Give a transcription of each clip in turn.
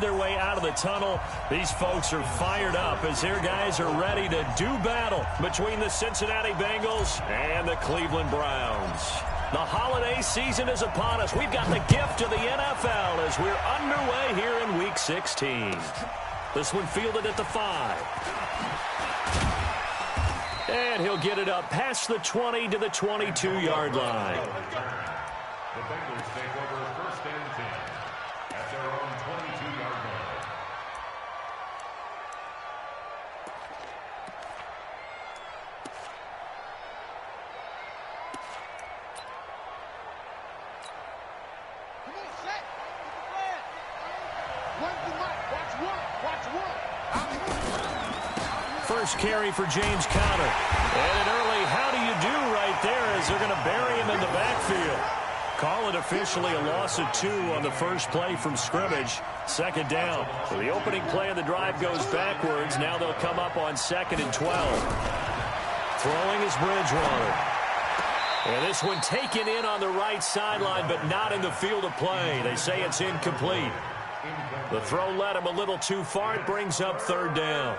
made their way out of the tunnel. These folks are fired up as their guys are ready to do battle between the Cincinnati Bengals and the Cleveland Browns. The holiday season is upon us. We've got the gift of the NFL as we're underway here in Week 16. This one fielded at the 5. And he'll get it up past the 20 to the 22-yard line. The Bengals take over first and 10 at their own 22-yard line. Come on, set. Run the mic. Watch one. First carry for James Conner. And an early how do you do right there as they're going to bury him in the backfield. Call it officially a loss of 2 on the first play from scrimmage. Second down. So the opening play of the drive goes backwards. Now they'll come up on 2nd and 12. Throwing is Bridgewater. And this one taken in on the right sideline, but not in the field of play. They say it's incomplete. The throw led him a little too far. It brings up 3rd down.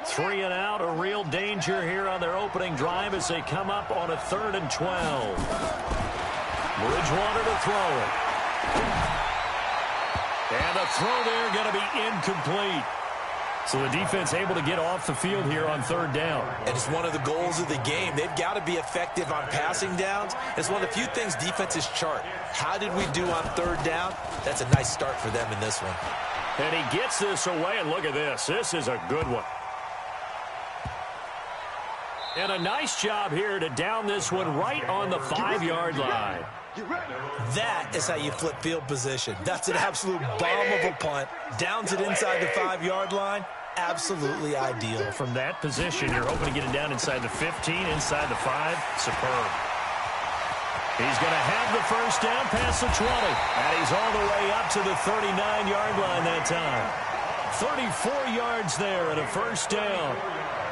Three and out, a real danger here on their opening drive as they come up on a 3rd and 12. Bridgewater to throw it. And the throw there going to be incomplete. So the defense able to get off the field here on 3rd down. And it's one of the goals of the game. They've got to be effective on passing downs. It's one of the few things defenses chart. How did we do on 3rd down? That's a nice start for them in this one. And he gets this away, and look at this. This is a good one. And a nice job here to down this one right on the 5-yard line. That is how you flip field position. That's an absolute bomb of a punt. Downs it inside the 5-yard line. Absolutely ideal. From that position, you're hoping to get it down inside the 15, inside the 5. Superb. He's going to have the first down past the 20. And he's all the way up to the 39-yard line that time. 34 yards there and a first down.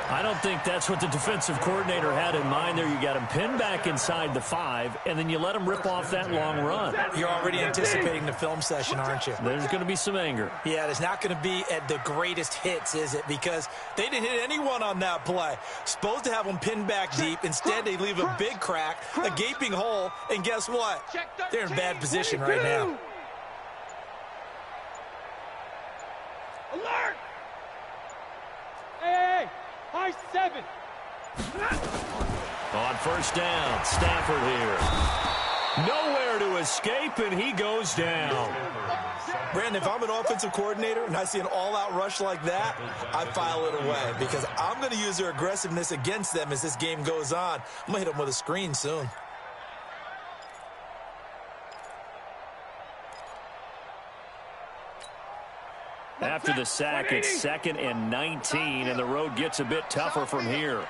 I don't think that's what the defensive coordinator had in mind there. You got him pinned back inside the 5, and then you let him rip off that long run. You're already anticipating the film session, aren't you? There's going to be some anger. Yeah, there's not going to be at the greatest hits, is it? Because they didn't hit anyone on that play. Supposed to have them pinned back deep. Instead, they leave a big crack, a gaping hole, and guess what? They're in bad position right now. Alert! Hey! High 7. On first down, Stafford here. Nowhere to escape, and he goes down. Brandon, if I'm an offensive coordinator and I see an all-out rush like that, I file it away because I'm going to use their aggressiveness against them as this game goes on. I'm going to hit them with a screen soon. After the sack, it's 2nd and 19, and the road gets a bit tougher from here.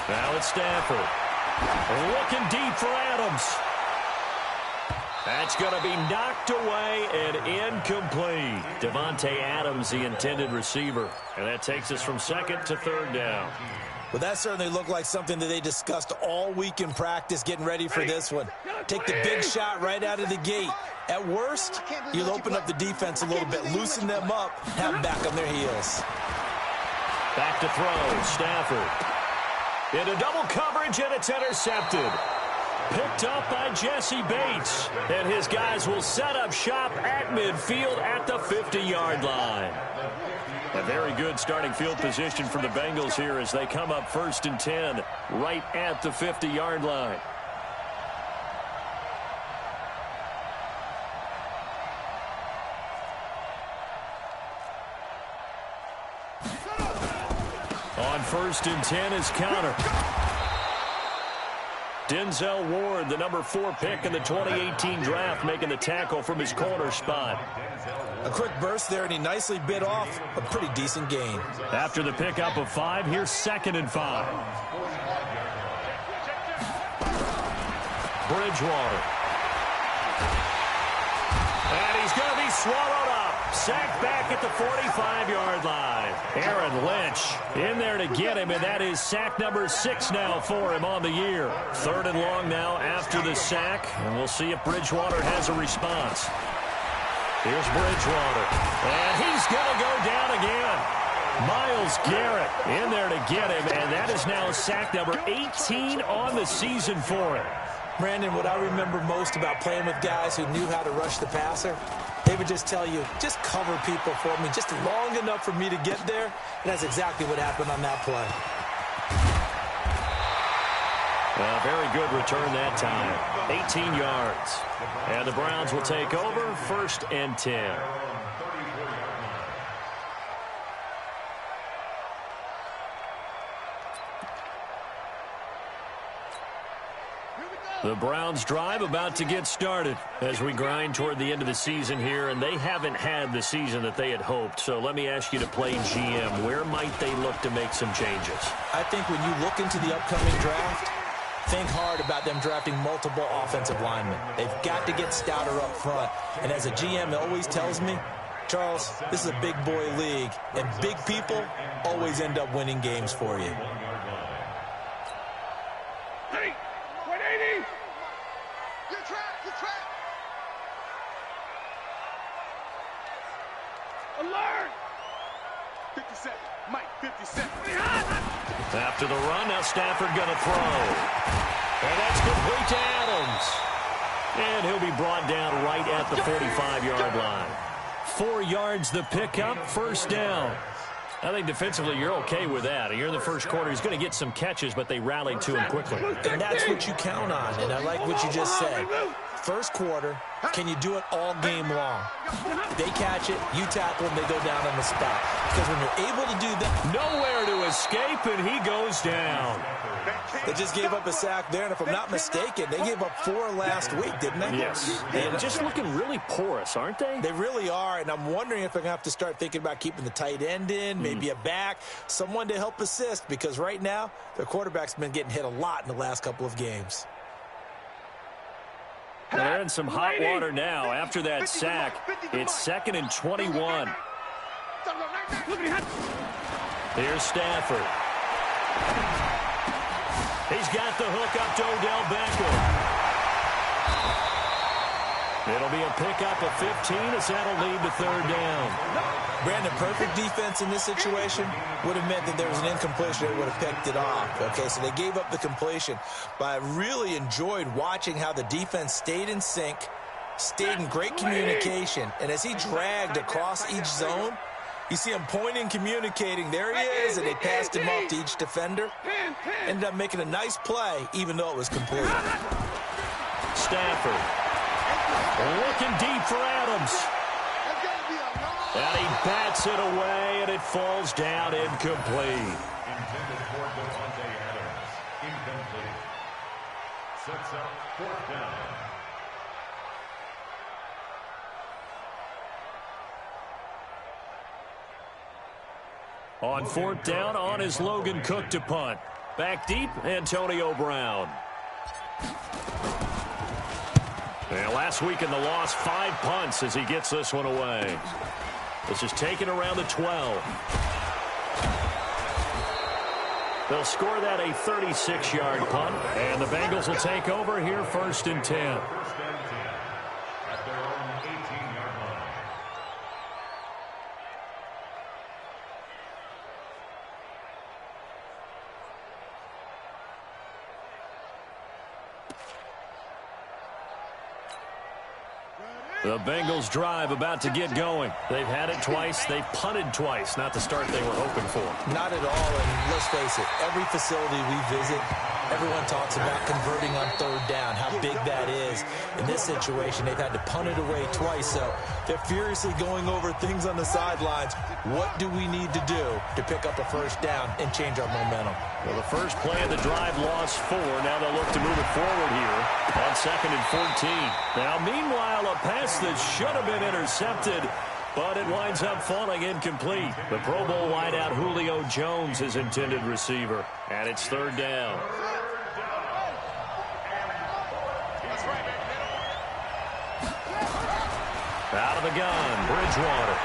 Now it's Stafford. Looking deep for Adams. That's going to be knocked away and incomplete. Devontae Adams, the intended receiver. And that takes us from 2nd to 3rd down. Well, that certainly looked like something that they discussed all week in practice getting ready for this one. Take the big shot right out of the gate. At worst, you'll open up the defense a little bit, loosen them up, have them back on their heels. Back to throw, Stafford. Into double coverage, and it's intercepted. Picked up by Jesse Bates. And his guys will set up shop at midfield at the 50-yard line. A very good starting field position for the Bengals here as they come up 1st and 10 right at the 50-yard line. On 1st and 10 is Conner. Denzel Ward, the number 4 pick in the 2018 draft, making the tackle from his corner spot. A quick burst there, and he nicely bit off a pretty decent gain. After the pickup of 5, here's 2nd and 5. Bridgewater. And he's going to be swallowed up. Sacked back at the 45-yard line. Aaron Lynch in there to get him, and that is sack number 6 now for him on the year. 3rd and long now after the sack, and we'll see if Bridgewater has a response. Here's Bridgewater, and he's going to go down again. Myles Garrett in there to get him, and that is now sack number 18 on the season for him. Brandon, what I remember most about playing with guys who knew how to rush the passer, they would just tell you, just cover people for me, just long enough for me to get there. And that's exactly what happened on that play. Very good return that time. 18 yards. And the Browns will take over 1st and 10. The Browns drive about to get started as we grind toward the end of the season here, and they haven't had the season that they had hoped. So let me ask you to play GM. Where might they look to make some changes? I think when you look into the upcoming draft, think hard about them drafting multiple offensive linemen. They've got to get stouter up front. And as a GM, it always tells me, Charles, this is a big boy league, and big people always end up winning games for you. Hey, 180! Good track, good track! Alert! 57, Mike, 57. After the run, now Stafford going to throw. And that's complete to Adams. And he'll be brought down right at the 45-yard line. 4 yards the pickup, 1st down. I think defensively you're okay with that. You're in the first quarter. He's going to get some catches, but they rallied to him quickly. And that's what you count on, and I like what you just said. First quarter, can you do it all game long? They catch it, you tackle them, they go down on the spot. Because when you're able to do that, nowhere to escape, and he goes down. They just gave up a sack there, and if I'm not mistaken, they gave up 4 last week, didn't they? Yes. And just looking really porous, aren't they? They really are, and I'm wondering if they're going to have to start thinking about keeping the tight end in, maybe a back, someone to help assist, because right now, their quarterback's been getting hit a lot in the last couple of games. They're in some hot water now after that sack. It's 2nd and 21. Here's Stafford. He's got the hook up to Odell Beckham. It'll be a pickup of 15 as that'll lead to 3rd down. Brandon, perfect defense in this situation would have meant that there was an incompletion. They would have picked it off. Okay, so they gave up the completion. But I really enjoyed watching how the defense stayed in sync, stayed in great communication. And as he dragged across each zone, you see him pointing, communicating. There he is, and they passed him up to each defender. Ended up making a nice play, even though it was complete. Stafford looking deep for Adams. And he bats it away, and it falls down incomplete. Intended for Devontae Adams. Incomplete. Sets up 4th down. On 4th down, on is Logan Cook to punt. Back deep, Antonio Brown. And last week in the loss, 5 punts as he gets this one away. This is taken around the 12. They'll score that a 36-yard punt, and the Bengals will take over here 1st and 10. 1st and 10 at their own 18-yard line. The Bengals drive about to get going. They've had it twice. They've punted twice. Not the start they were hoping for. Not at all, and let's face it, every facility we visit, everyone talks about converting on 3rd down, how big that is. In this situation, they've had to punt it away twice, so they're furiously going over things on the sidelines. What do we need to do to pick up a 1st down and change our momentum? Well, the first play of the drive lost 4. Now they'll look to move it forward here on 2nd and 14. Now, meanwhile, a pass that should have been intercepted, but it winds up falling incomplete. The Pro Bowl wideout Julio Jones is intended receiver, and it's 3rd down. Out of the gun, Bridgewater.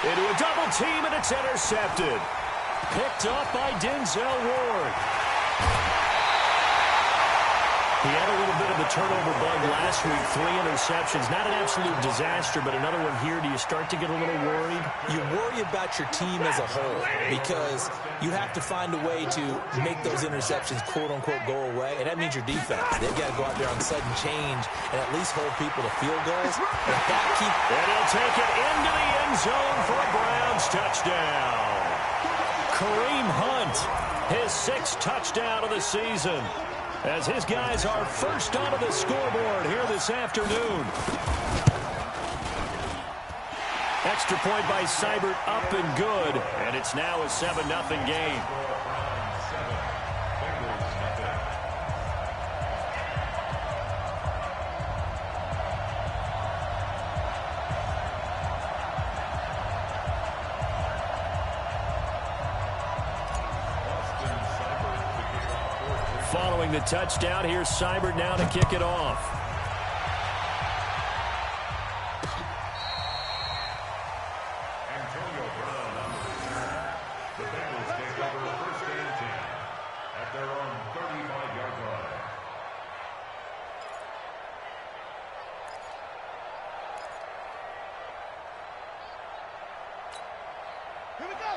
Into a double team, and it's intercepted. Picked up by Denzel Ward. He had a little bit of the turnover bug last week. 3 interceptions. Not an absolute disaster, but another one here. Do you start to get a little worried? You worry about your team as a whole because you have to find a way to make those interceptions, quote-unquote, go away, and that means your defense. They've got to go out there on sudden change and at least hold people to field goals. And he'll take it into the end zone for a Browns touchdown. Kareem Hunt, his 6th touchdown of the season, as his guys are first onto the scoreboard here this afternoon. Extra point by Seibert, up and good, and it's now a 7-0 game. Following the touchdown, here's Seibert now to kick it off. The Bengals take over first and 10 at their own 35-yard line.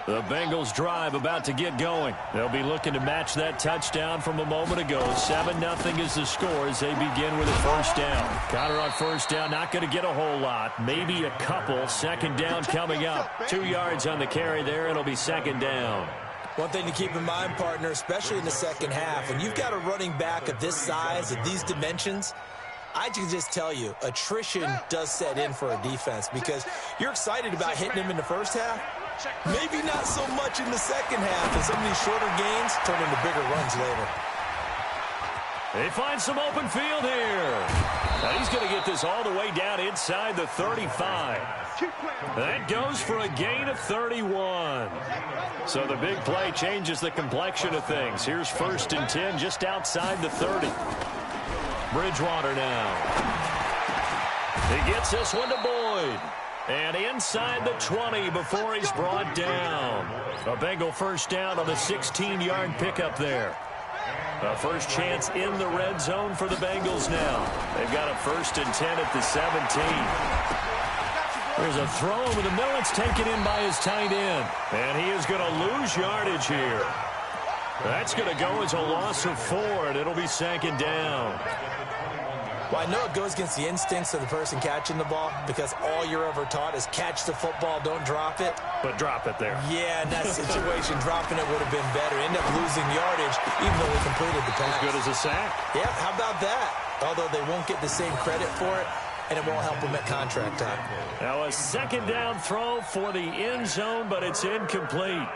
The Bengals drive about to get going. They'll be looking to match that touchdown from a moment ago. 7-0 is the score as they begin with a first down. Counter on first down, not going to get a whole lot. Maybe a couple. Second down coming up. 2 yards on the carry there. It'll be second down. One thing to keep in mind, partner, especially in the second half, when you've got a running back of this size, of these dimensions, I can just tell you, attrition does set in for a defense because you're excited about hitting him in the first half. Maybe not so much in the second half, and some of these shorter gains turn into bigger runs later. They find some open field here. Now he's going to get this all the way down inside the 35. That goes for a gain of 31. So the big play changes the complexion of things. Here's first and 10 just outside the 30. Bridgewater now. He gets this one to Boyd. And inside the 20 before he's brought down. A Bengal first down on the 16-yard pickup there. A first chance in the red zone for the Bengals now. They've got a first and 10 at the 17. There's a throw over the middle. It's taken in by his tight end. And he is going to lose yardage here. That's going to go as a loss of 4, and it'll be second down. Well, I know it goes against the instincts of the person catching the ball because all you're ever taught is catch the football, don't drop it. But drop it there. Yeah, in that situation, dropping it would have been better. End up losing yardage even though we completed the pass. As good as a sack. Yeah, how about that? Although they won't get the same credit for it, and it won't help them at contract time. Now a second down throw for the end zone, but it's incomplete.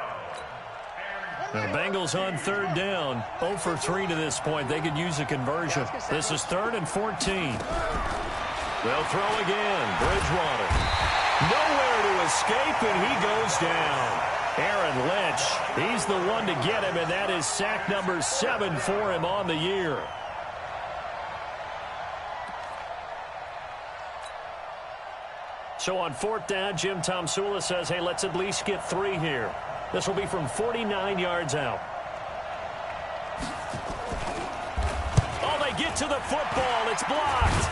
The Bengals on third down, 0 for 3 to this point. They could use a conversion. This is 3rd and 14. They'll throw again. Bridgewater. Nowhere to escape, and he goes down. Aaron Lynch, he's the one to get him, and that is sack number 7 for him on the year. So on 4th down, Jim Tomsula says, hey, let's at least get 3 here. This will be from 49 yards out. Oh, they get to the football. It's blocked.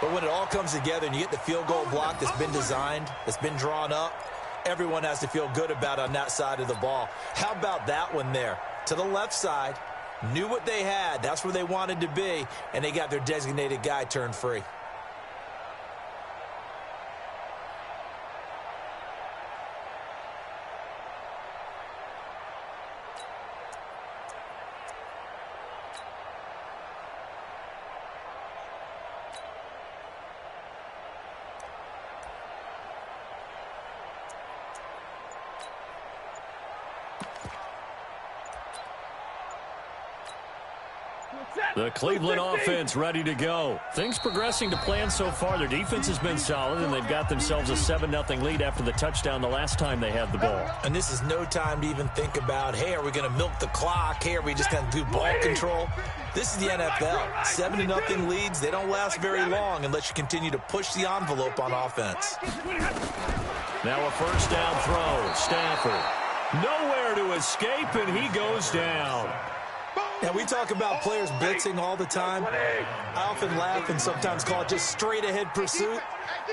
But when it all comes together and you get the field goal block that's been designed, that's been drawn up, everyone has to feel good about it on that side of the ball. How about that one there? To the left side, knew what they had. That's where they wanted to be, and they got their designated guy turned free. Set. The Cleveland offense ready to go. Things progressing to plan so far. Their defense has been solid, and they've got themselves a 7-0 lead after the touchdown the last time they had the ball. And this is no time to even think about, hey, are we going to milk the clock? Hey, are we just going to do ball control? This is the NFL. 7-0 leads, they don't last very long unless you continue to push the envelope on offense. Now a first down throw. Stafford. Nowhere to escape, and he goes down. Now, we talk about players blitzing all the time. I often laugh and sometimes call it just straight-ahead pursuit.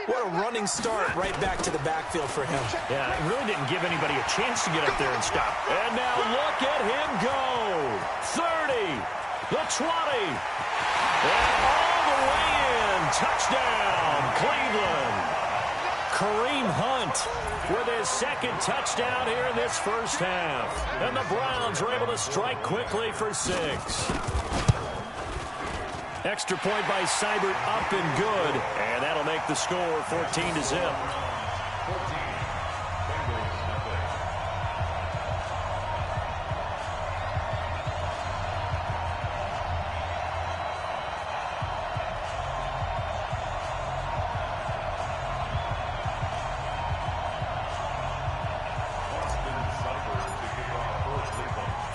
What a running start right back to the backfield for him. Yeah, it really didn't give anybody a chance to get up there and stop. And now look at him go. 30, the 20, and all the way in. Touchdown, Cleveland. Kareem Hunt with his second touchdown here in this first half. And the Browns are able to strike quickly for 6. Extra point by Seibert, up and good. And that'll make the score 14-0.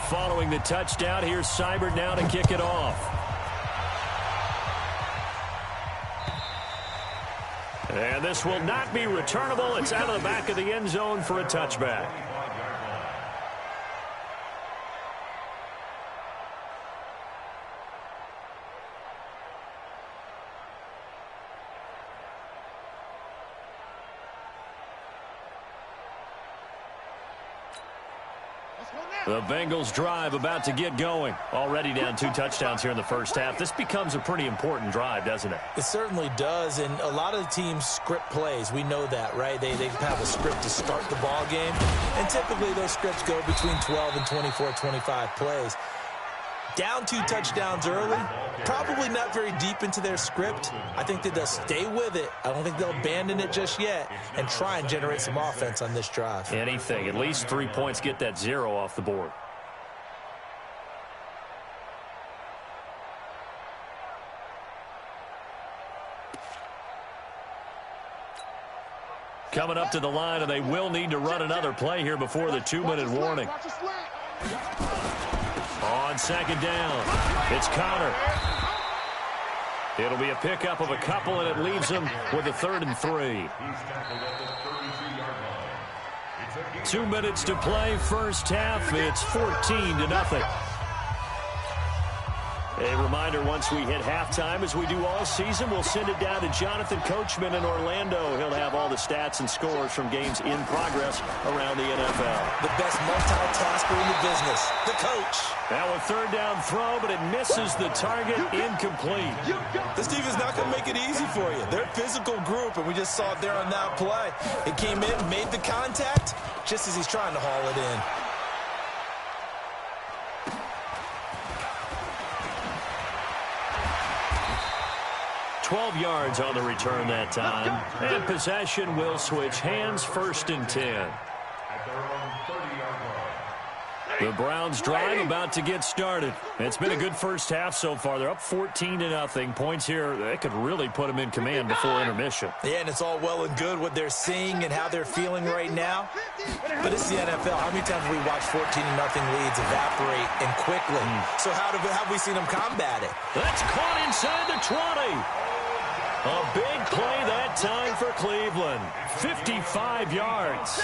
Following the touchdown, here's Seibert now to kick it off. And this will not be returnable. It's out of the back of the end zone for a touchback. The Bengals drive about to get going. Already down 2 touchdowns here in the first half. This becomes a pretty important drive, doesn't it? It certainly does, and a lot of the teams script plays. We know that, right? They have a script to start the ball game, and typically those scripts go between 12 and 24, 25 plays. Down 2 touchdowns early, probably not very deep into their script. I think that they'll stay with it. I don't think they'll abandon it just yet and try and generate some offense on this drive. Anything. At least 3 points, get that 0 off the board. Coming up to the line, and they will need to run another play here before the 2-minute warning. On second down, it's Connor. It'll be a pickup of a couple, and it leaves him with a 3rd and 3. 2 minutes to play, first half. It's 14-0. A reminder, once we hit halftime, as we do all season, we'll send it down to Jonathan Coachman in Orlando. He'll have all the stats and scores from games in progress around the NFL. The best multitasker in the business, the coach. Now a 3rd down throw, but it misses the target, incomplete. This defense not going to make it easy for you. They're a physical group, and we just saw it there on that play. It came in, made the contact, just as he's trying to haul it in. 12 yards on the return that time. And possession will switch hands, 1st and 10. The Browns drive about to get started. It's been a good first half so far. They're up 14-0. Points here, they could really put them in command before intermission. Yeah, and it's all well and good what they're seeing and how they're feeling right now. But it's the NFL. How many times have we watched 14-0 leads evaporate and quickly? So how have we seen them combat it? That's caught inside the 20. A big play that time for Cleveland. 55 yards.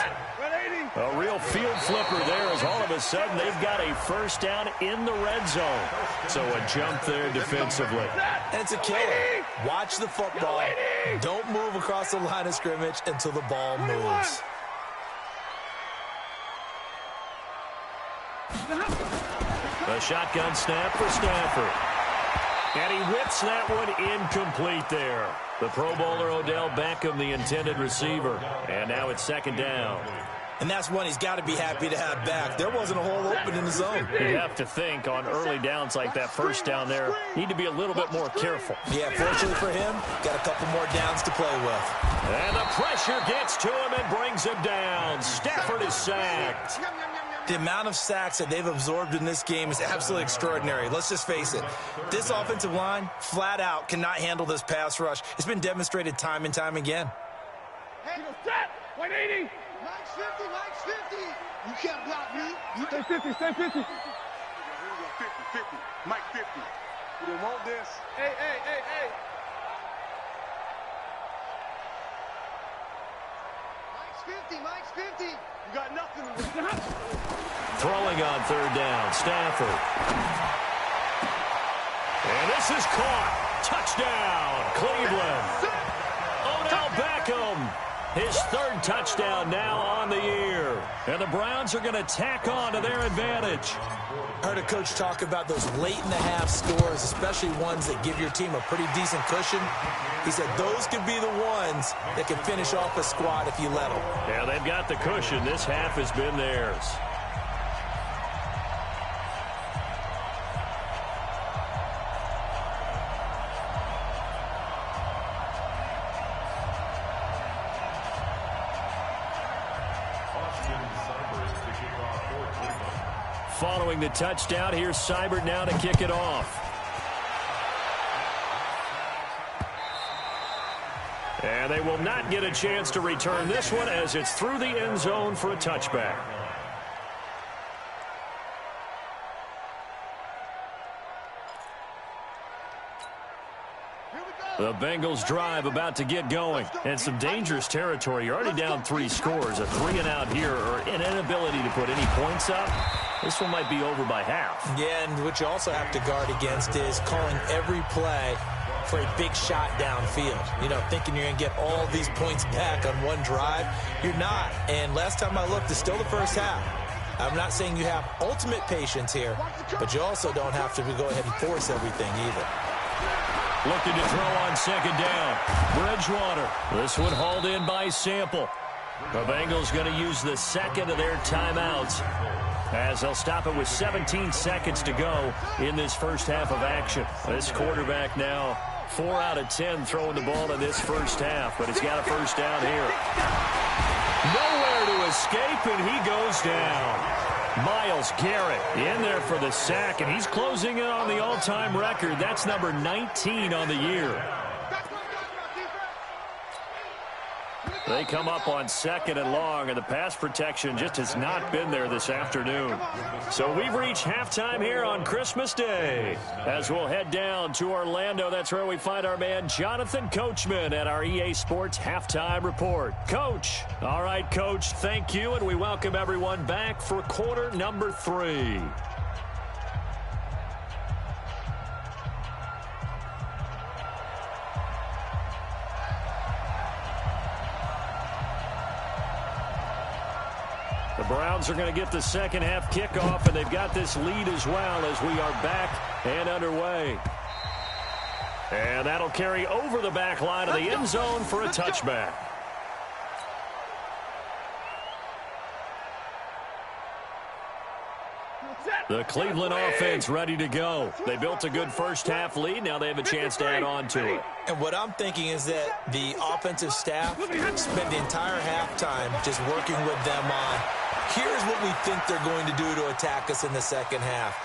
A real field flipper there, as all of a sudden they've got a first down in the red zone. So a jump there defensively. And it's a killer. Watch the football. Don't move across the line of scrimmage until the ball moves. A shotgun snap for Stafford. And he whips that one incomplete there. The Pro Bowler Odell Beckham, the intended receiver. And now it's 2nd down. And that's one he's got to be happy to have back. There wasn't a hole open in the zone. You have to think on early downs like that first down there, need to be a little bit more careful. Yeah, fortunately for him, got a couple more downs to play with. And the pressure gets to him and brings him down. Stafford is sacked. The amount of sacks that they've absorbed in this game is absolutely extraordinary. Let's just face it. This offensive line, flat out, cannot handle this pass rush. It's been demonstrated time and time again. Hey, set. 180. Mike's 50. Mike's 50. You can't block me. You stay 50. Stay 50. 50. 50. Mike 50. We don't want this. Hey. Mike's 50. Mike's 50. You got nothing to do. Throwing on third down, Stafford. And this is caught. Touchdown, Cleveland. Odell Beckham. His third touchdown now on the year. And the Browns are going to tack on to their advantage. I heard a coach talk about those late-in-the-half scores, especially ones that give your team a pretty decent cushion. He said those could be the ones that can finish off a squad if you let them. Yeah, they've got the cushion. This half has been theirs. Following the touchdown, here's Seibert now to kick it off. And they will not get a chance to return this one as it's through the end zone for a touchback. The Bengals drive about to get going. And some dangerous territory. You're already down 3 scores. A 3-and-out here or an inability to put any points up. This one might be over by half. Yeah, and what you also have to guard against is calling every play for a big shot downfield. You know, thinking you're going to get all these points back on one drive. You're not. And last time I looked, it's still the first half. I'm not saying you have ultimate patience here, but you also don't have to go ahead and force everything either. Looking to throw on second down. Bridgewater. This one hauled in by Sample. The Bengals going to use the second of their timeouts as they'll stop it with 17 seconds to go in this first half of action. This quarterback now 4 out of 10 throwing the ball in this first half, but he's got a first down here. Nowhere to escape, and he goes down. Myles Garrett in there for the sack, and he's closing in on the all-time record. That's number 19 on the year. They come up on second and long, and the pass protection just has not been there this afternoon. So we've reached halftime here on Christmas Day. As we'll head down to Orlando, that's where we find our man Jonathan Coachman at our EA Sports Halftime Report. Coach. All right, Coach, thank you, and we welcome everyone back for quarter number 3. The Browns are going to get the second half kickoff, and they've got this lead as well as we are back and underway. And that'll carry over the back line of the end zone for a touchback. The Cleveland offense ready to go. They built a good first half lead. Now they have a chance to add on to it. And what I'm thinking is that the offensive staff spent the entire halftime just working with them on, here's what we think they're going to do to attack us in the second half.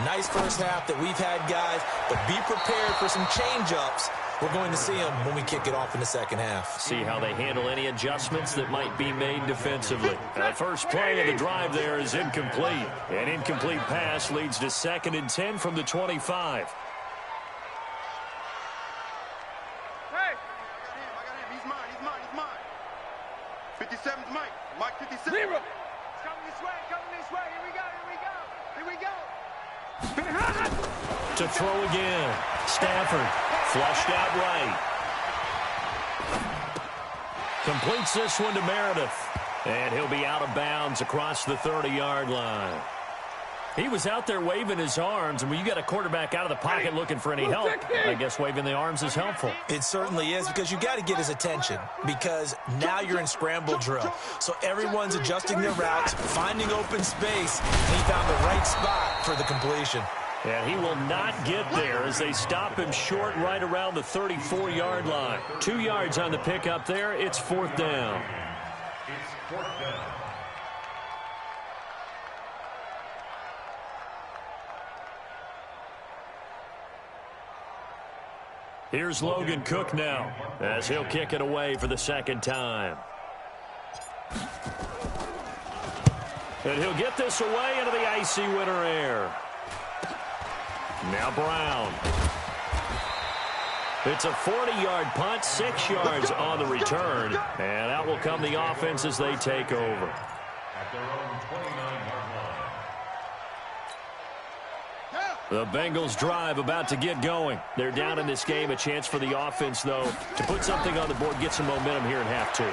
Nice first half that we've had, guys, but be prepared for some change-ups. We're going to see them when we kick it off in the second half. See how they handle any adjustments that might be made defensively. The first play of the drive there is incomplete. An incomplete pass leads to 2nd and 10 from the 25. Hey! I got him. He's mine. 57's Mike. Mike 57. Zero. It's coming this way. Here we go. To throw again. Stafford flushed out right. Completes this one to Meredith. And he'll be out of bounds across the 30-yard line. He was out there waving his arms, and when you got a quarterback out of the pocket looking for any help, I guess waving the arms is helpful. It certainly is, because you got to get his attention, because now you're in scramble drill. So everyone's adjusting their routes, finding open space, and he found the right spot for the completion. And he will not get there as they stop him short right around the 34-yard line. 2 yards on the pickup there. It's 4th down. It's 4th down. Here's Logan Cook now as he'll kick it away for the second time. And he'll get this away into the icy winter air. Now Brown. It's a 40-yard punt, 6 yards on the return. And out will come the offense as they take over. At their own 29-yard line. The Bengals drive about to get going. They're down in this game. A chance for the offense, though, to put something on the board, get some momentum here in half two.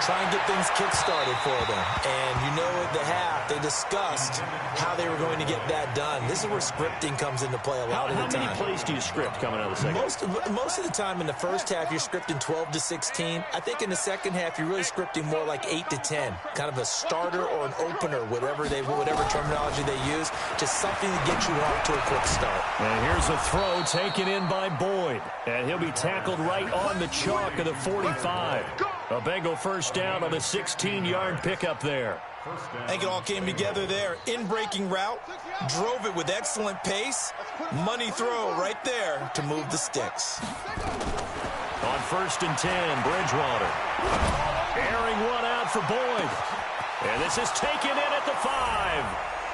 Try and get things kick-started for them. And you know at the half, they discussed how they were going to get that done. This is where scripting comes into play a lot of the time. How many plays do you script coming out of the second? Most of the time in the first half, you're scripting 12 to 16. I think in the second half, you're really scripting more like 8 to 10. Kind of a starter or an opener, whatever terminology they use, just something to get you off to a quick start. And here's a throw taken in by Boyd. And he'll be tackled right on the chalk of the 45. A Bengal first down on the 16-yard pickup there. I think it all came together there. In-breaking route, drove it with excellent pace. Money throw right there to move the sticks. On 1st and 10, Bridgewater. Airing one out for Boyd. And this is taken in at the 5.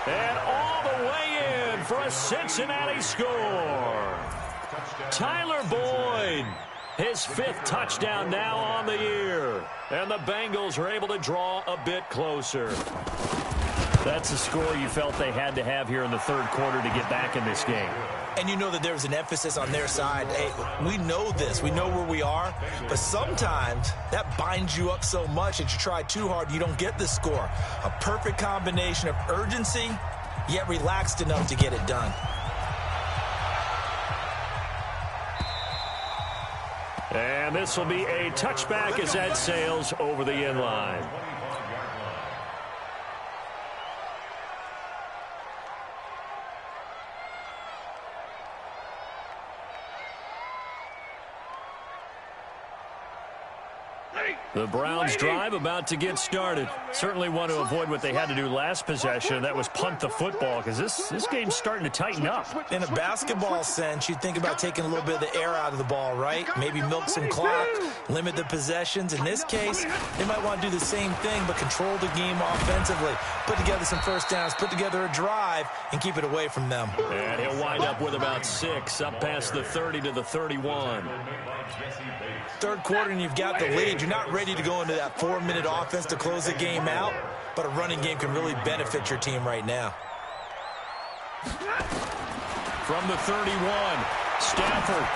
And all the way in for a Cincinnati score. Tyler Boyd, his 5th touchdown now on the year. And the Bengals are able to draw a bit closer. That's the score you felt they had to have here in the third quarter to get back in this game. And you know that there was an emphasis on their side. Hey, we know this. We know where we are. But sometimes that binds you up so much that you try too hard, you don't get the score. A perfect combination of urgency, yet relaxed enough to get it done. And this will be a touchback as that sails over the end line. The Browns drive about to get started. Certainly want to avoid what they had to do last possession, and that was punt the football, because this game's starting to tighten up. In a basketball sense, you think about taking a little bit of the air out of the ball, right? Maybe milk some clock, limit the possessions. In this case, they might want to do the same thing, but control the game offensively. Put together some first downs, put together a drive, and keep it away from them. And he'll wind up with about 6, up past the 30 to the 31. Third quarter, and you've got the lead. You're not ready to go into that 4-minute offense to close the game out, but a running game can really benefit your team right now. From the 31, Stafford.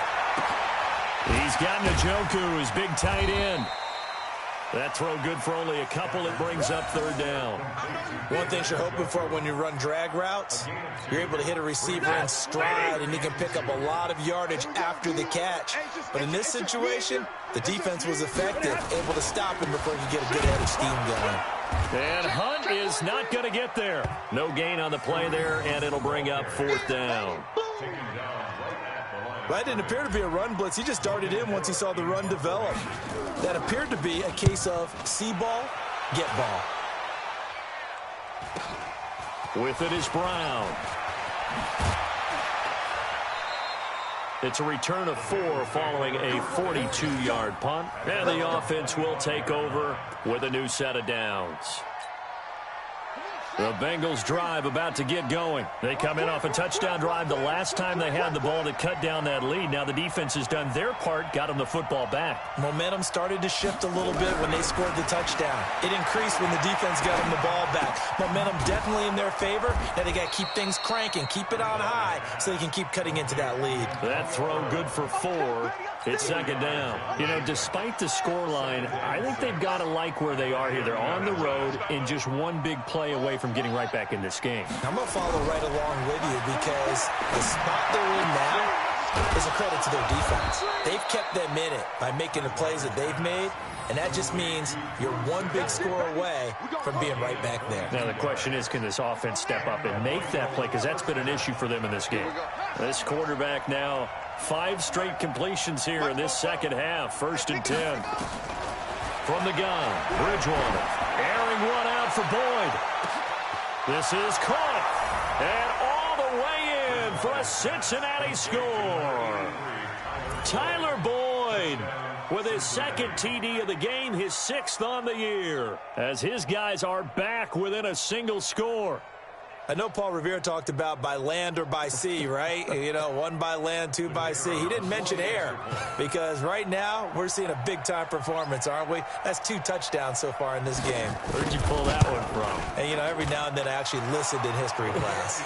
He's got Njoku, his big tight end. That throw good for only a couple. It brings up third down. One thing you're hoping for when you run drag routes, you're able to hit a receiver in stride, and he can pick up a lot of yardage after the catch. But in this situation, the defense was effective, able to stop him before he could get a good head of steam going. And Hunt is not going to get there. No gain on the play there, and it'll bring up 4th down. That didn't appear to be a run blitz. He just darted in once he saw the run develop. That appeared to be a case of see ball, get ball. With it is Brown. It's a return of 4 following a 42-yard punt. And the offense will take over with a new set of downs. The Bengals drive about to get going. They come in off a touchdown drive the last time they had the ball to cut down that lead. Now the defense has done their part, got them the football back. Momentum started to shift a little bit when they scored the touchdown. It increased when the defense got them the ball back. Momentum definitely in their favor. Now they got to keep things cranking, keep it on high so they can keep cutting into that lead. That throw good for 4. It's 2nd down. You know, despite the scoreline, I think they've got to like where they are here. They're on the road and just one big play away from getting right back in this game. I'm going to follow right along with you because the spot they're in now is a credit to their defense. They've kept them in it by making the plays that they've made, and that just means you're one big score away from being right back there. Now the question is, can this offense step up and make that play? Because that's been an issue for them in this game. This quarterback now 5 straight completions here in this second half. 1st and 10. From the gun, Bridgewater. Airing one out for Boyd. This is caught. And all the way in for a Cincinnati score. Tyler Boyd with his second TD of the game, his 6th on the year, as his guys are back within a single score. I know Paul Revere talked about by land or by sea, right? You know, 1 by land, 2 by sea. He didn't mention air because right now we're seeing a big-time performance, aren't we? That's 2 touchdowns so far in this game. Where'd you pull that one from? And, you know, every now and then I actually listened in history class.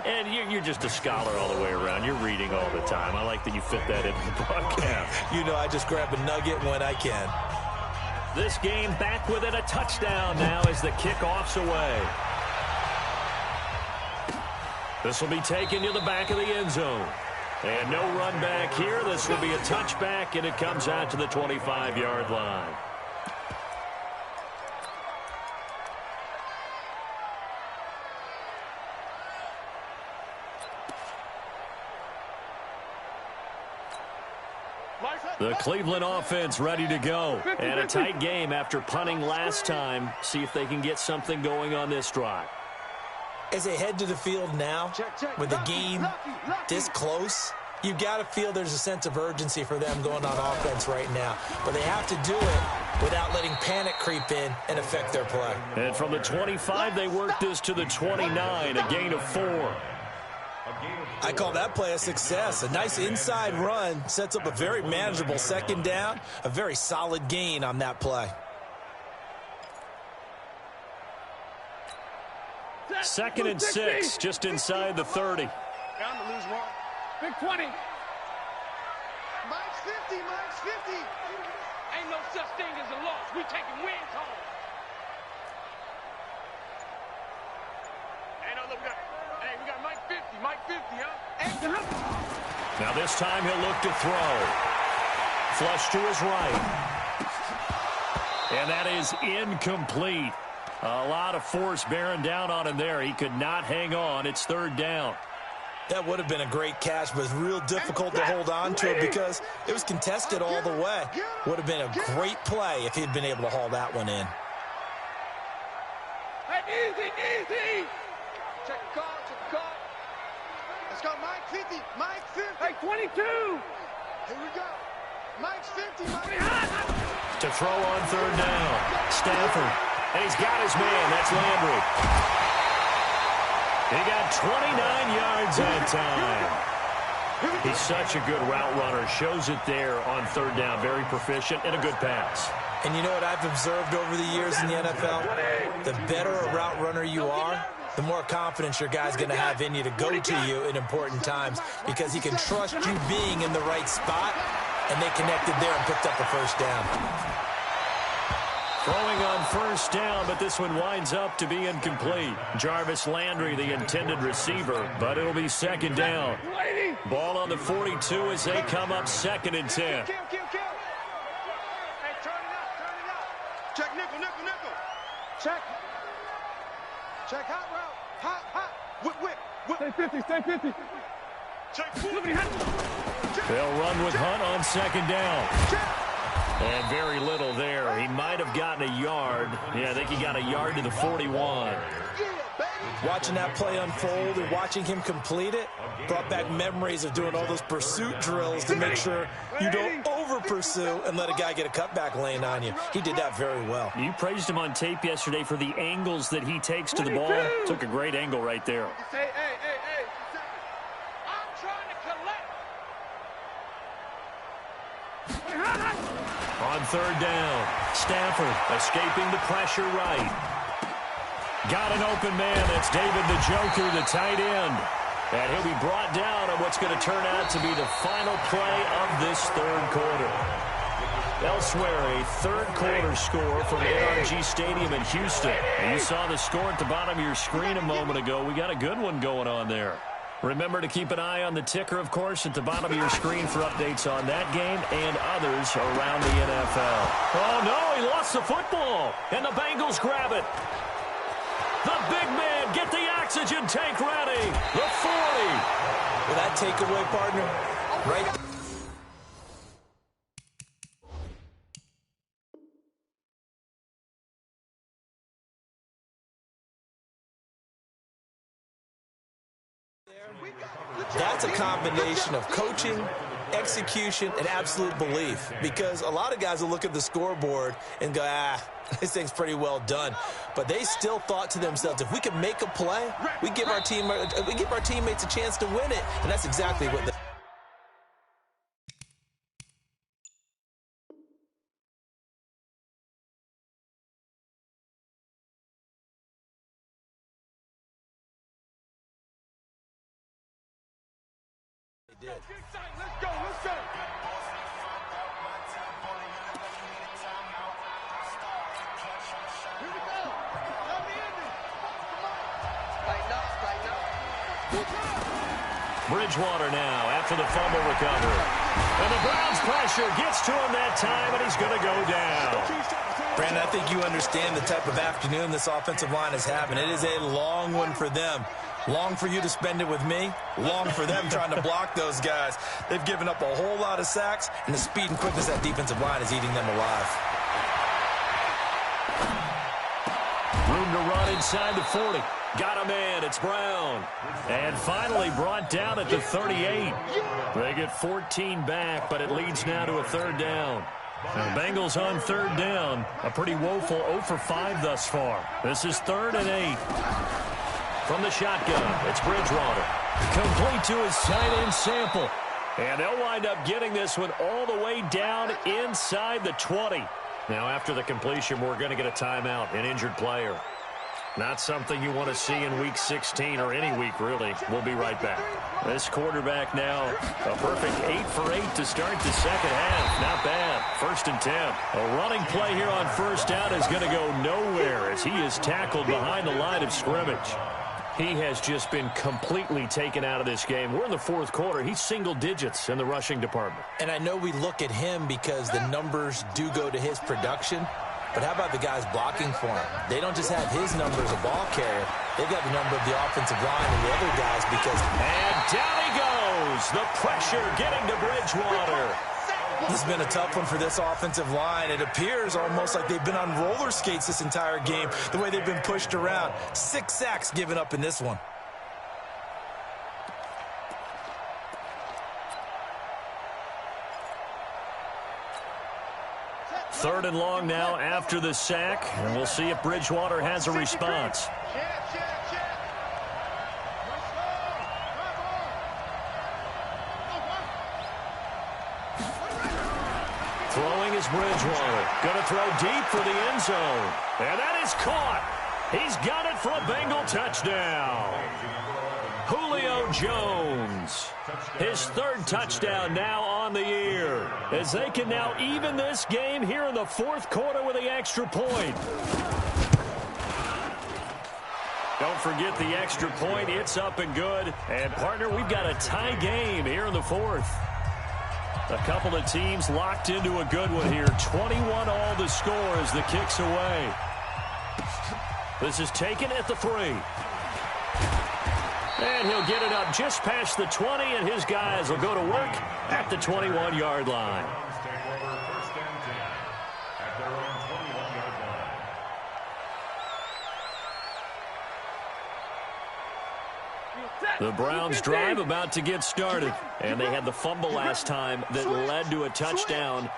And you're just a scholar all the way around. You're reading all the time. I like that you fit that into the broadcast. You know, I just grab a nugget when I can. This game back within a touchdown now as the kickoff's away. This will be taken to the back of the end zone. And no run back here. This will be a touchback, and it comes out to the 25-yard line. The Cleveland offense ready to go. And a tight game after punting last time. See if they can get something going on this drive. As they head to the field now, with the game this close, you've got to feel there's a sense of urgency for them going on offense right now. But they have to do it without letting panic creep in and affect their play. And from the 25, they work this to the 29, a gain of 4. I call that play a success. A nice inside run sets up a very manageable second down, a very solid gain on that play. 2nd and 6, just inside the 30. Bound to lose 1. Big 20. Mike's 50, Mike's 50. Ain't no such thing as a loss. We taking wins home. Hey, no, look, we got Mike 50, Mike 50, huh? Now this time he'll look to throw. Flush to his right. And that is incomplete. A lot of force bearing down on him there. He could not hang on. It's 3rd down. That would have been a great catch, but it's real difficult to hold on to it because it was contested all the way. Would have been a great play if he'd been able to haul that one in. Hey, easy. Check the call. Let's go, Mike 50, Mike 50. Hey, 22. Here we go. Mike's 50, Mike. To throw on 3rd down. Stafford. And he's got his man. That's Landry. He got 29 yards that time. He's such a good route runner. Shows it there on 3rd down. Very proficient and a good pass. And you know what I've observed over the years in the NFL? The better a route runner you are, the more confidence your guy's going to have in you to go to you in important times because he can trust you being in the right spot, and they connected there and picked up the 1st down. Throwing on 1st down, but this one winds up to be incomplete. Jarvis Landry, the intended receiver, but it'll be 2nd down. Ball on the 42 as they come up 2nd and 10. Hey, turn it up. Check nickel. Check hot route. Hot. Whip. Stay 50. Check 40. They'll run with Hunt on 2nd down. And very little there. He might have gotten a yard. Yeah, I think he got a yard to the 41. Watching that play unfold and watching him complete it brought back memories of doing all those pursuit drills to make sure you don't over-pursue and let a guy get a cutback lane on you. He did that very well. You praised him on tape yesterday for the angles that he takes to the ball. Took a great angle right there. Hey. I'm trying to collect. On 3rd down, Stafford escaping the pressure right. Got an open man. That's David the Joker, the tight end. And he'll be brought down on what's going to turn out to be the final play of this 3rd quarter. Elsewhere, a 3rd quarter score from NRG Stadium in Houston. And you saw the score at the bottom of your screen a moment ago. We got a good one going on there. Remember to keep an eye on the ticker, of course, at the bottom of your screen for updates on that game and others around the NFL. Oh, no, he lost the football, and the Bengals grab it. The big man, get the oxygen tank ready. The 40. With that takeaway, partner, right? That's a combination of coaching execution, and absolute belief. Because a lot of guys will look at the scoreboard and go, this thing's pretty well done. But they still thought to themselves, if we can make a play, we give our teammates a chance to win it. And that's exactly what they did. Let's go, let's go. Here we go. Let me in there. Tighten up. Bridgewater now after the fumble recovery. And the Browns' pressure gets to him that time, and he's going to go down. Brandon, I think you understand the type of afternoon this offensive line is having. It is a long one for them. Long for you to spend it with me. Long for them trying to block those guys. They've given up a whole lot of sacks, and the speed and quickness of that defensive line is eating them alive. Room to run inside the 40. Got a man. It's Brown. And finally brought down at the 38. They get 14 back, but it leads now to a third down. Now, the Bengals on third down. A pretty woeful 0 for 5 thus far. This is 3rd and 8. From the shotgun, it's Bridgewater. Complete to his tight end Sample. And they'll wind up getting this one all the way down inside the 20. Now, after the completion, we're going to get a timeout, an injured player. Not something you want to see in Week 16 or any week, really. We'll be right back. This quarterback now, a perfect 8 for 8 to start the second half. Not bad. 1st and 10. A running play here on first down is going to go nowhere as he is tackled behind the line of scrimmage. He has just been completely taken out of this game. We're in the 4th quarter. He's single digits in the rushing department. And I know we look at him because the numbers do go to his production. But how about the guys blocking for him? They don't just have his number as a ball carrier. They've got the number of the offensive line and the other guys because... And down he goes. The pressure getting to Bridgewater. This has been a tough one for this offensive line. It appears almost like they've been on roller skates this entire game, the way they've been pushed around. 6 sacks given up in this one. Third and long now after the sack, and we'll see if Bridgewater has a response. Throwing is Bridgewater. Going to throw deep for the end zone. And that is caught. He's got it for a Bengal touchdown. Julio Jones. His 3rd touchdown now on the year. As they can now even this game here in the 4th quarter with the extra point. Don't forget the extra point. It's up and good. And, partner, we've got a tie game here in the 4th. A couple of teams locked into a good one here. 21 all the score as the kick's away. This is taken at the 3. And he'll get it up just past the 20, and his guys will go to work at the 21-yard line. The Browns drive about to get started, and they had the fumble last time that led to a touchdown.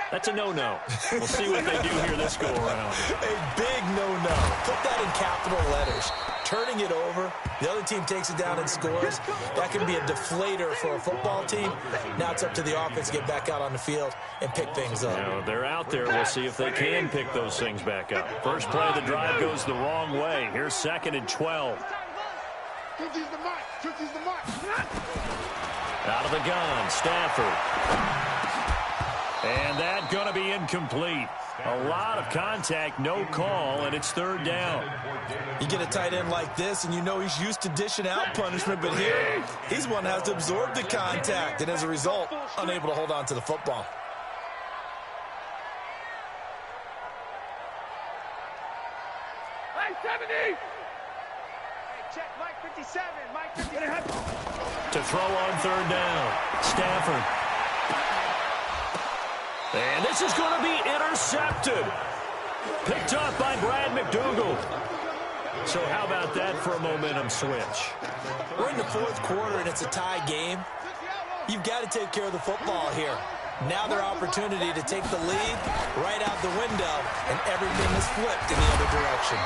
That's a no-no. We'll see what they do here this go-around. A big no-no. Put that in capital letters. Turning it over, the other team takes it down and scores. That can be a deflator for a football team. Now it's up to the offense to get back out on the field and pick things up. Now, they're out there. We'll see if they can pick those things back up. First play of the drive goes the wrong way. Here's 2nd and 12. Out of the gun, Stafford. And that going to be incomplete. A lot of contact, no call, and it's 3rd down. You get a tight end like this, and you know he's used to dishing out punishment, but here, he's one that has to absorb the contact, and as a result, unable to hold on to the football. Hey, 70! Hey, check Mike 57, Mike 57. To throw on 3rd down, Stafford. And this is going to be intercepted. Picked up by Brad McDougal. So how about that for a momentum switch? We're in the 4th quarter, and it's a tie game. You've got to take care of the football here. Now their opportunity to take the lead right out the window, and everything is flipped in the other direction.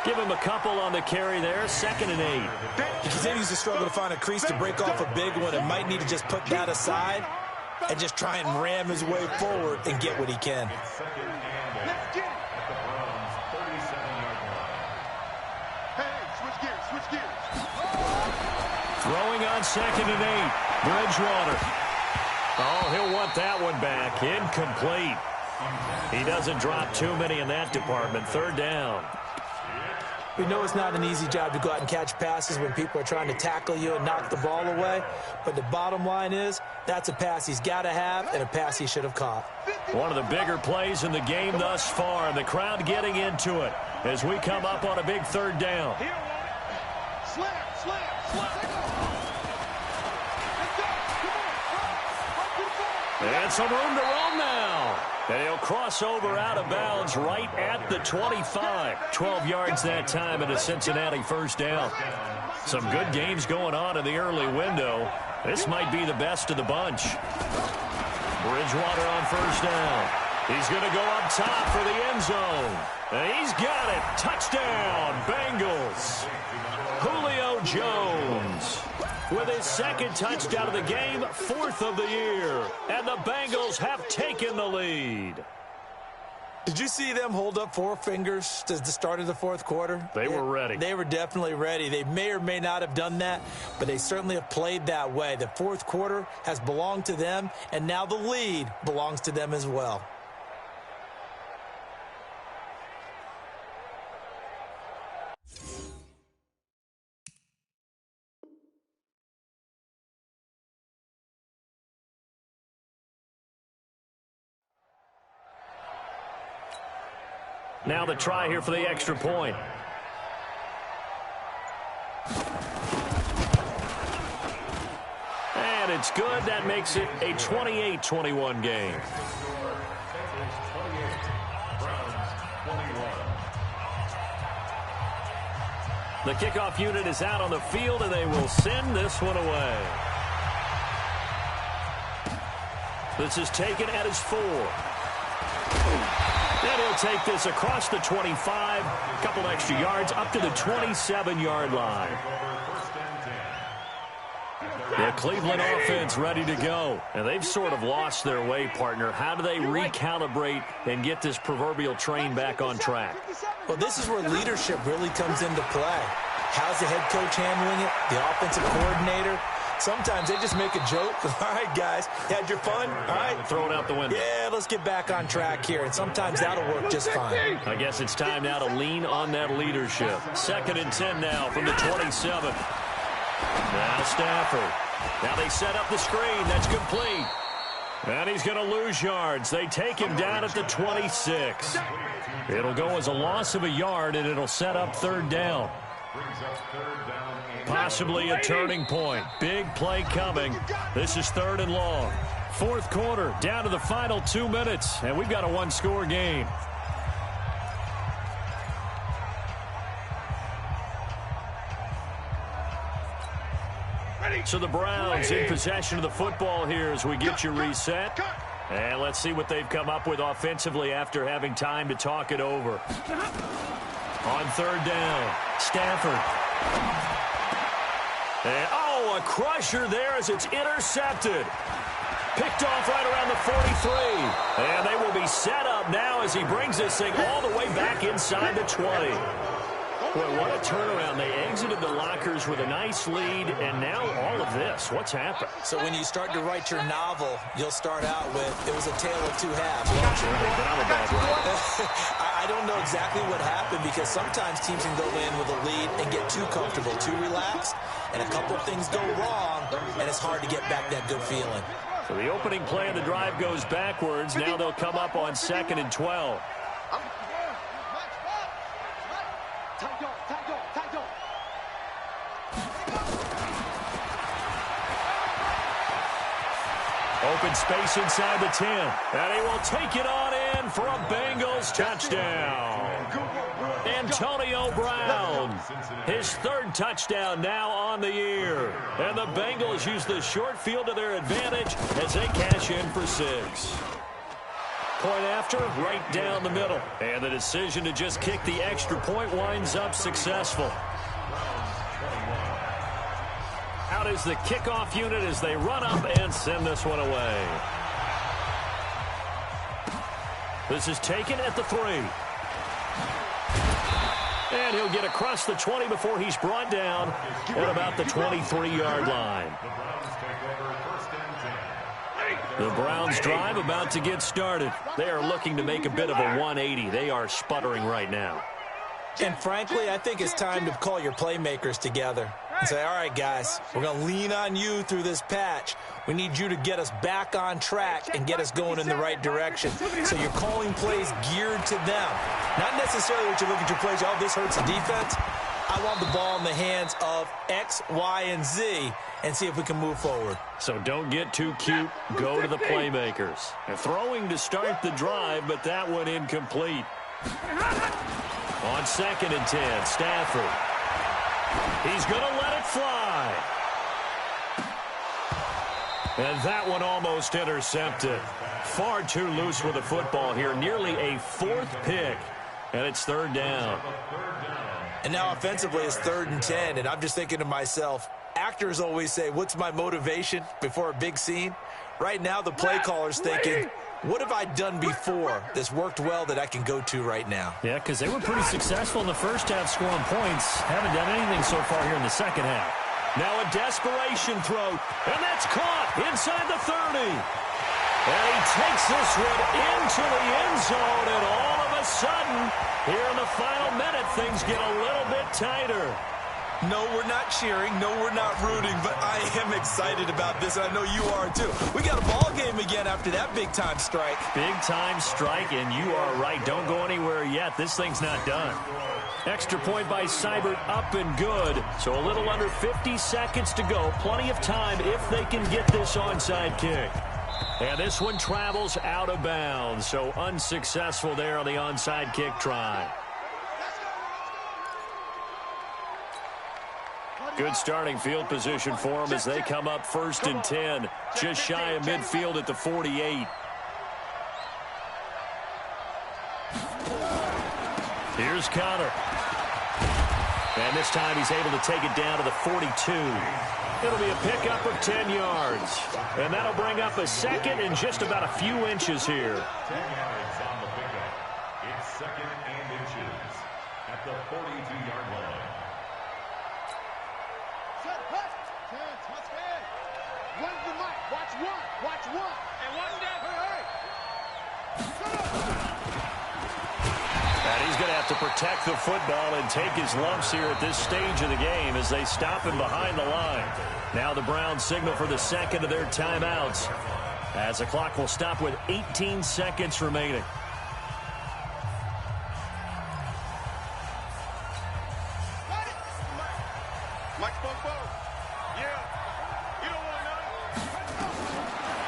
Give him a couple on the carry there, 2nd and 8. He continues to struggle to find a crease to break off a big one and might need to just put that aside and just try and ram his way forward and get what he can. Throwing on 2nd and 8. Bridgewater. Oh, he'll want that one back. Incomplete. He doesn't drop too many in that department. 3rd down. We know it's not an easy job to go out and catch passes when people are trying to tackle you and knock the ball away. But the bottom line is, that's a pass he's got to have and a pass he should have caught. One of the bigger plays in the game thus far, and the crowd getting into it as we come up on a big 3rd down. And some room to roam now. And he'll cross over out of bounds right at the 25. 12 yards that time and a Cincinnati 1st down. Some good games going on in the early window. This might be the best of the bunch. Bridgewater on 1st down. He's going to go up top for the end zone. And he's got it. Touchdown, Bengals. Julio Jones with his 2nd touchdown of the game, 4th of the year. And the Bengals have taken the lead. Did you see them hold up 4 fingers at the start of the 4th quarter? They were ready. They were definitely ready. They may or may not have done that, but they certainly have played that way. The 4th quarter has belonged to them, and now the lead belongs to them as well. Now the try here for the extra point. And it's good. That makes it a 28-21 game. The kickoff unit is out on the field, and they will send this one away. This is taken at his 4. And he'll take this across the 25, a couple extra yards, up to the 27-yard line. The Cleveland offense ready to go. And they've sort of lost their way, partner. How do they recalibrate and get this proverbial train back on track? Well, this is where leadership really comes into play. How's the head coach handling it? The offensive coordinator? Sometimes they just make a joke. All right, guys, had your fun? All right. Throw it out the window. Yeah, let's get back on track here. And sometimes that'll work just fine. I guess it's time now to lean on that leadership. 2nd and 10 now from the 27. Now Stafford. Now they set up the screen. That's complete. And he's going to lose yards. They take him down at the 26. It'll go as a loss of a yard, and it'll set up 3rd down. Possibly a turning point. Big play coming. This is 3rd and long. 4th quarter, down to the final 2 minutes, and we've got a 1-score game. So the Browns in possession of the football here as we get you reset. And let's see what they've come up with offensively after having time to talk it over. On 3rd down, Stafford. And, oh, a crusher there as it's intercepted. Picked off right around the 43. And they will be set up now as he brings this thing all the way back inside the 20. Boy, what a turnaround. They exited the lockers with a nice lead, and now all of this. What's happened? So when you start to write your novel, you'll start out with, it was a tale of 2 halves, won't you? But I'm a bad writer. I don't know exactly what happened because sometimes teams can go in with a lead and get too comfortable, too relaxed, and a couple of things go wrong, and it's hard to get back that good feeling. So the opening play of the drive goes backwards. Now they'll come up on 2nd and 12. Open space inside the 10. And he will take it on in. in for a Bengals touchdown. Antonio Brown, his third touchdown now on the year. And the Bengals use the short field to their advantage as they cash in for 6. Point after, right down the middle. And the decision to just kick the extra point winds up successful. Out is the kickoff unit as they run up and send this one away. This is taken at the 3. And he'll get across the 20 before he's brought down at about the 23-yard line. The Browns drive about to get started. They are looking to make a bit of a 180. They are sputtering right now. And frankly, I think it's time to call your playmakers together and say, all right, guys, we're going to lean on you through this patch. We need you to get us back on track and get us going in the right direction. So you're calling plays geared to them. Not necessarily what you look at your plays, oh, this hurts the defense. I want the ball in the hands of X, Y, and Z and see if we can move forward. So don't get too cute. Go to the playmakers. And throwing to start the drive, but that one incomplete. On 2nd and 10, Stafford. He's going to let it fly. And that one almost intercepted. Far too loose with the football here. Nearly a 4th pick. And it's 3rd down. And now offensively it's 3rd and 10. And I'm just thinking to myself, actors always say, what's my motivation before a big scene? Right now the play caller's thinking, what have I done before that's worked well that I can go to right now? Yeah, because they were pretty successful in the first half scoring points. Haven't done anything so far here in the second half. Now a desperation throw, and that's caught inside the 30. And he takes this one into the end zone, and all of a sudden, here in the final minute, things get a little bit tighter. No, we're not cheering. No, we're not rooting, but I am excited about this, and I know you are too. We got a ball game again after that big-time strike. Big-time strike, and you are right. Don't go anywhere yet. This thing's not done. Extra point by Seibert, up and good. So a little under 50 seconds to go. Plenty of time if they can get this onside kick. And this one travels out of bounds, so unsuccessful there on the onside kick try. Good starting field position for them as they come up 1st and 10. Just shy of midfield at the 48. Here's Connor. And this time he's able to take it down to the 42. It'll be a pickup of 10 yards. And that'll bring up a 2nd and just about a few inches here. 10 yards on the pickup. It's 2nd and inches at the 42-yard line. Run the mic. Watch one. Watch one. And watch that. And he's going to have to protect the football and take his lumps here at this stage of the game as they stop him behind the line. Now the Browns signal for the 2nd of their timeouts as the clock will stop with 18 seconds remaining.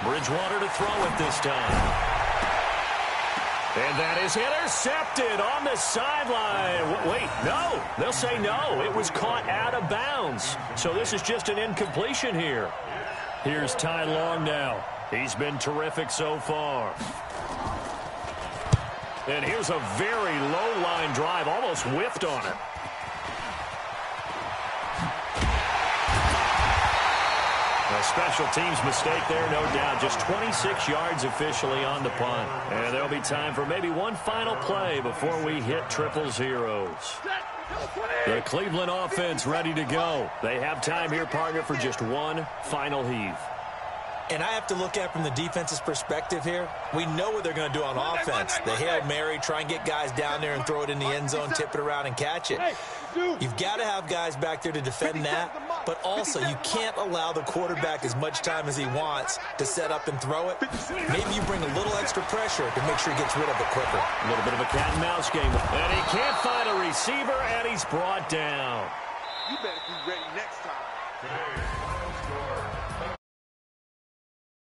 Bridgewater to throw it this time. And that is intercepted on the sideline. Wait, no. They'll say no. It was caught out of bounds. So this is just an incompletion here. Here's Ty Long now. He's been terrific so far. And here's a very low-line drive. Almost whiffed on it. A special teams mistake there, no doubt. Just 26 yards officially on the punt. And there'll be time for maybe one final play before we hit triple zeros. The Cleveland offense ready to go. They have time here, partner, for just one final heave. And I have to look at from the defense's perspective here. We know what they're going to do on offense. The Hail Mary, try and get guys down there and throw it in the end zone, tip it around and catch it. You've got to have guys back there to defend that, but also you can't allow the quarterback as much time as he wants to set up and throw it. Maybe you bring a little extra pressure to make sure he gets rid of it quicker. A little bit of a cat and mouse game. And he can't find a receiver, and he's brought down. You better be ready next time. Today's final score.